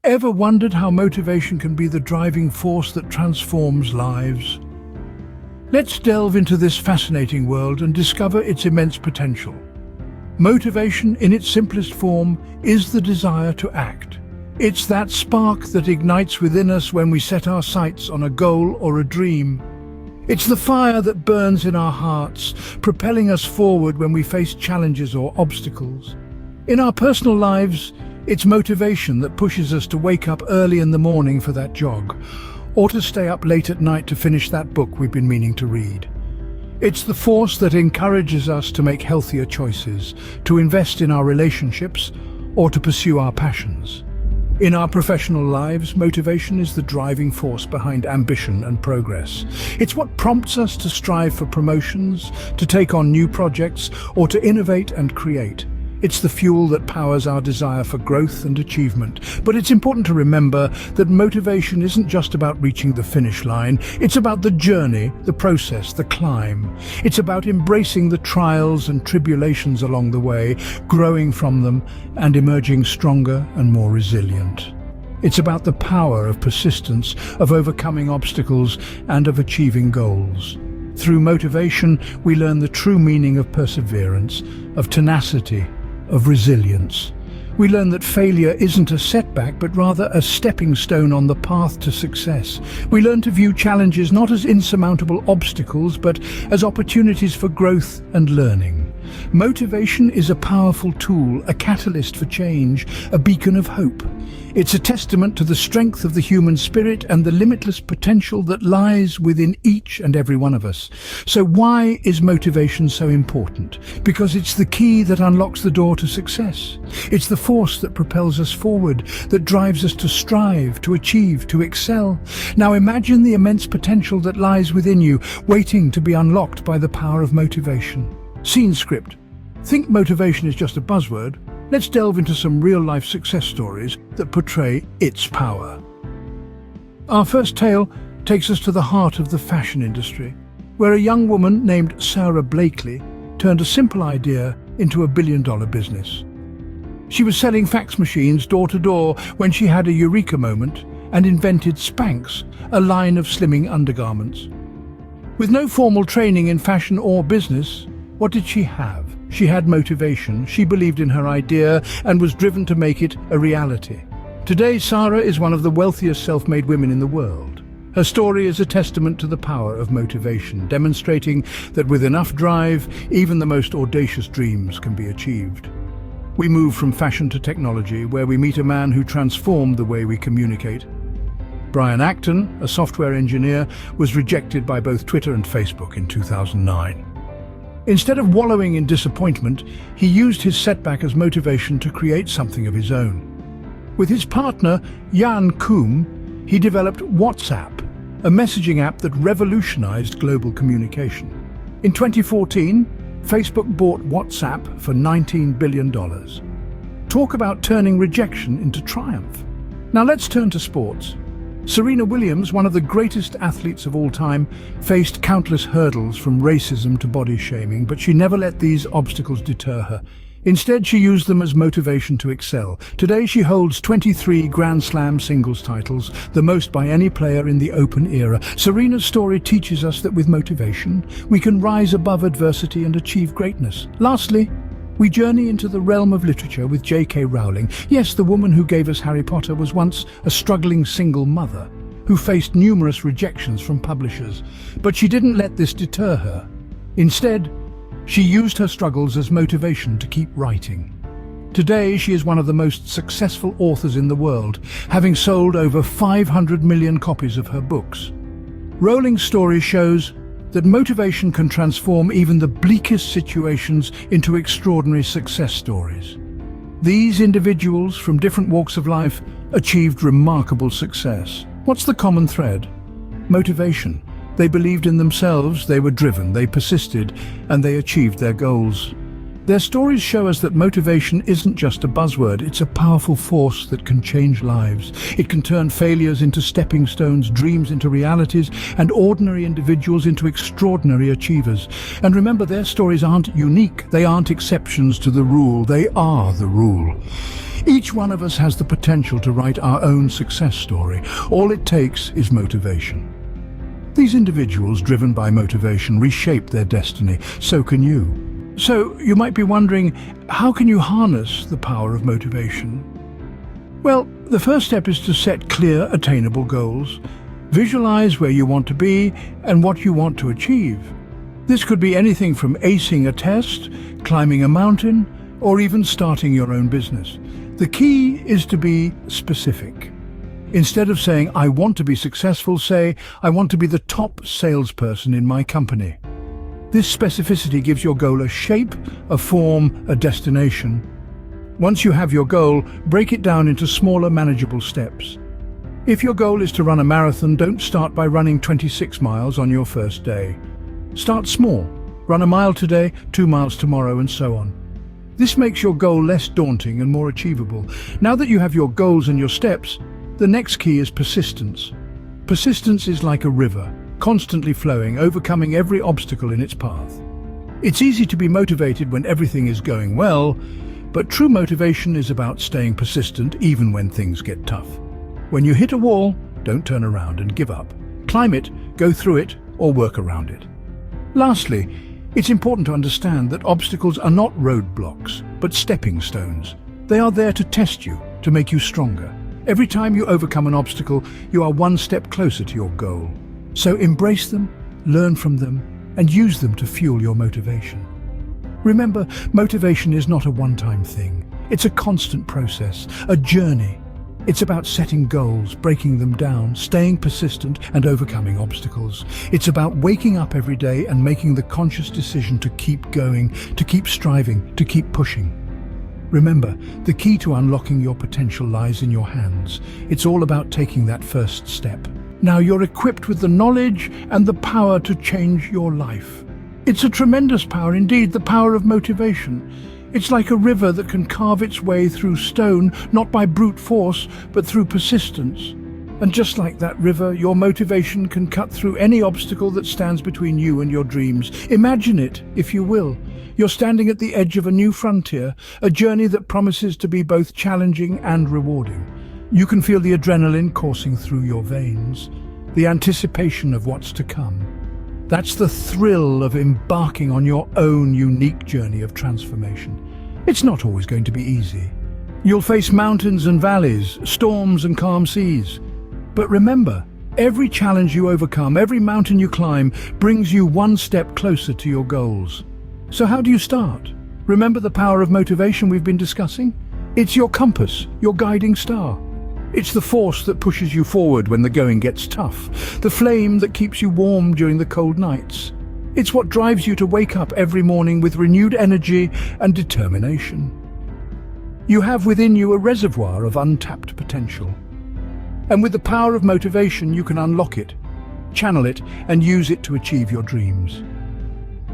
Ever wondered how motivation can be the driving force that transforms lives? Let's delve into this fascinating world and discover its immense potential. Motivation, in its simplest form, is the desire to act. It's that spark that ignites within us when we set our sights on a goal or a dream. It's the fire that burns in our hearts, propelling us forward when we face challenges or obstacles. In our personal lives, it's motivation that pushes us to wake up early in the morning for that jog, or to stay up late at night to finish that book we've been meaning to read. It's the force that encourages us to make healthier choices, to invest in our relationships, or to pursue our passions. In our professional lives, motivation is the driving force behind ambition and progress. It's what prompts us to strive for promotions, to take on new projects, or to innovate and create. It's the fuel that powers our desire for growth and achievement. But it's important to remember that motivation isn't just about reaching the finish line. It's about the journey, the process, the climb. It's about embracing the trials and tribulations along the way, growing from them, and emerging stronger and more resilient. It's about the power of persistence, of overcoming obstacles, and of achieving goals. Through motivation, we learn the true meaning of perseverance, of tenacity, of resilience. We learn that failure isn't a setback, but rather a stepping stone on the path to success. We learn to view challenges not as insurmountable obstacles, but as opportunities for growth and learning. Motivation is a powerful tool, a catalyst for change, a beacon of hope. It's a testament to the strength of the human spirit and the limitless potential that lies within each and every one of us. So why is motivation so important? Because it's the key that unlocks the door to success. It's the force that propels us forward, that drives us to strive, to achieve, to excel. Now imagine the immense potential that lies within you, waiting to be unlocked by the power of motivation. Scene script. Think motivation is just a buzzword. Let's delve into some real-life success stories that portray its power. Our first tale takes us to the heart of the fashion industry, where a young woman named Sarah Blakely turned a simple idea into a billion-dollar business. She was selling fax machines door to door when she had a eureka moment and invented Spanx, a line of slimming undergarments. With no formal training in fashion or business, what did she have? She had motivation, she believed in her idea, and was driven to make it a reality. Today, Sarah is one of the wealthiest self-made women in the world. Her story is a testament to the power of motivation, demonstrating that with enough drive, even the most audacious dreams can be achieved. We move from fashion to technology, where we meet a man who transformed the way we communicate. Brian Acton, a software engineer, was rejected by both Twitter and Facebook in 2009. Instead of wallowing in disappointment, he used his setback as motivation to create something of his own. With his partner, Jan Koum, he developed WhatsApp, a messaging app that revolutionized global communication. In 2014, Facebook bought WhatsApp for $19 billion. Talk about turning rejection into triumph. Now let's turn to sports. Serena Williams, one of the greatest athletes of all time, faced countless hurdles from racism to body shaming, but she never let these obstacles deter her. Instead, she used them as motivation to excel. Today, she holds 23 Grand Slam singles titles, the most by any player in the Open era. Serena's story teaches us that with motivation, we can rise above adversity and achieve greatness. Lastly, we journey into the realm of literature with J.K. Rowling. Yes, the woman who gave us Harry Potter was once a struggling single mother who faced numerous rejections from publishers. But she didn't let this deter her. Instead, she used her struggles as motivation to keep writing. Today, she is one of the most successful authors in the world, having sold over 500 million copies of her books. Rowling's story shows that motivation can transform even the bleakest situations into extraordinary success stories. These individuals from different walks of life achieved remarkable success. What's the common thread? Motivation. They believed in themselves, they were driven, they persisted, and they achieved their goals. Their stories show us that motivation isn't just a buzzword, it's a powerful force that can change lives. It can turn failures into stepping stones, dreams into realities, and ordinary individuals into extraordinary achievers. And remember, their stories aren't unique, they aren't exceptions to the rule, they are the rule. Each one of us has the potential to write our own success story. All it takes is motivation. These individuals driven by motivation reshape their destiny. So can you. So you might be wondering, how can you harness the power of motivation? Well, the first step is to set clear, attainable goals. Visualize where you want to be and what you want to achieve. This could be anything from acing a test, climbing a mountain, or even starting your own business. The key is to be specific. Instead of saying, I want to be successful, say, I want to be the top salesperson in my company. This specificity gives your goal a shape, a form, a destination. Once you have your goal, break it down into smaller, manageable steps. If your goal is to run a marathon, don't start by running 26 miles on your first day. Start small. Run a mile today, 2 miles tomorrow, and so on. This makes your goal less daunting and more achievable. Now that you have your goals and your steps, the next key is persistence. Persistence is like a river, constantly flowing, overcoming every obstacle in its path. It's easy to be motivated when everything is going well, but true motivation is about staying persistent even when things get tough. When you hit a wall, don't turn around and give up. Climb it, go through it, or work around it. Lastly, it's important to understand that obstacles are not roadblocks, but stepping stones. They are there to test you, to make you stronger. Every time you overcome an obstacle, you are one step closer to your goal. So embrace them, learn from them, and use them to fuel your motivation. Remember, motivation is not a one-time thing. It's a constant process, a journey. It's about setting goals, breaking them down, staying persistent, and overcoming obstacles. It's about waking up every day and making the conscious decision to keep going, to keep striving, to keep pushing. Remember, the key to unlocking your potential lies in your hands. It's all about taking that first step. Now you're equipped with the knowledge and the power to change your life. It's a tremendous power indeed, the power of motivation. It's like a river that can carve its way through stone, not by brute force, but through persistence. And just like that river, your motivation can cut through any obstacle that stands between you and your dreams. Imagine it, if you will. You're standing at the edge of a new frontier, a journey that promises to be both challenging and rewarding. You can feel the adrenaline coursing through your veins, the anticipation of what's to come. That's the thrill of embarking on your own unique journey of transformation. It's not always going to be easy. You'll face mountains and valleys, storms and calm seas. But remember, every challenge you overcome, every mountain you climb, brings you one step closer to your goals. So how do you start? Remember the power of motivation we've been discussing? It's your compass, your guiding star. It's the force that pushes you forward when the going gets tough, the flame that keeps you warm during the cold nights. It's what drives you to wake up every morning with renewed energy and determination. You have within you a reservoir of untapped potential. And with the power of motivation, you can unlock it, channel it, and use it to achieve your dreams.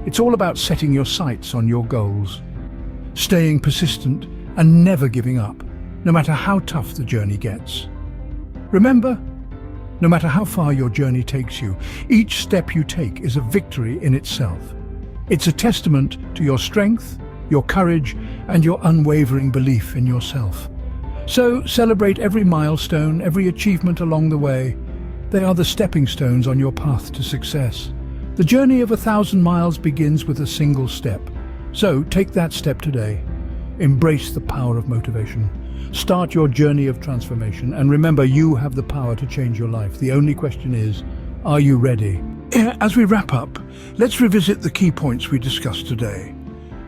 It's all about setting your sights on your goals, staying persistent and never giving up, no matter how tough the journey gets. Remember, no matter how far your journey takes you, each step you take is a victory in itself. It's a testament to your strength, your courage, and your unwavering belief in yourself. So celebrate every milestone, every achievement along the way. They are the stepping stones on your path to success. The journey of 1,000 miles begins with a single step. So take that step today. Embrace the power of motivation. Start your journey of transformation, and remember, you have the power to change your life. The only question is, are you ready? As we wrap up, let's revisit the key points we discussed today.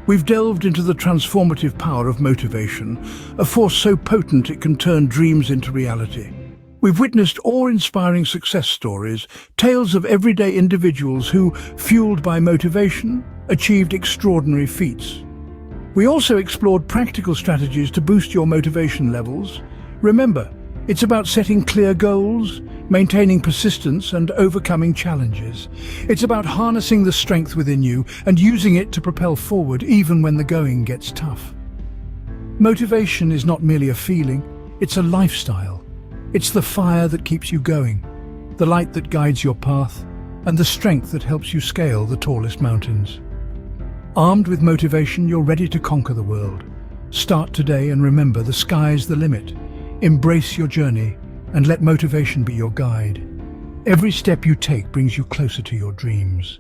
We've delved into the transformative power of motivation, a force so potent it can turn dreams into reality. We've witnessed awe-inspiring success stories, tales of everyday individuals who, fueled by motivation, achieved extraordinary feats. We also explored practical strategies to boost your motivation levels. Remember, it's about setting clear goals, maintaining persistence and overcoming challenges. It's about harnessing the strength within you and using it to propel forward even when the going gets tough. Motivation is not merely a feeling, it's a lifestyle. It's the fire that keeps you going, the light that guides your path, and the strength that helps you scale the tallest mountains. Armed with motivation, you're ready to conquer the world. Start today and remember, the sky's the limit. Embrace your journey and let motivation be your guide. Every step you take brings you closer to your dreams.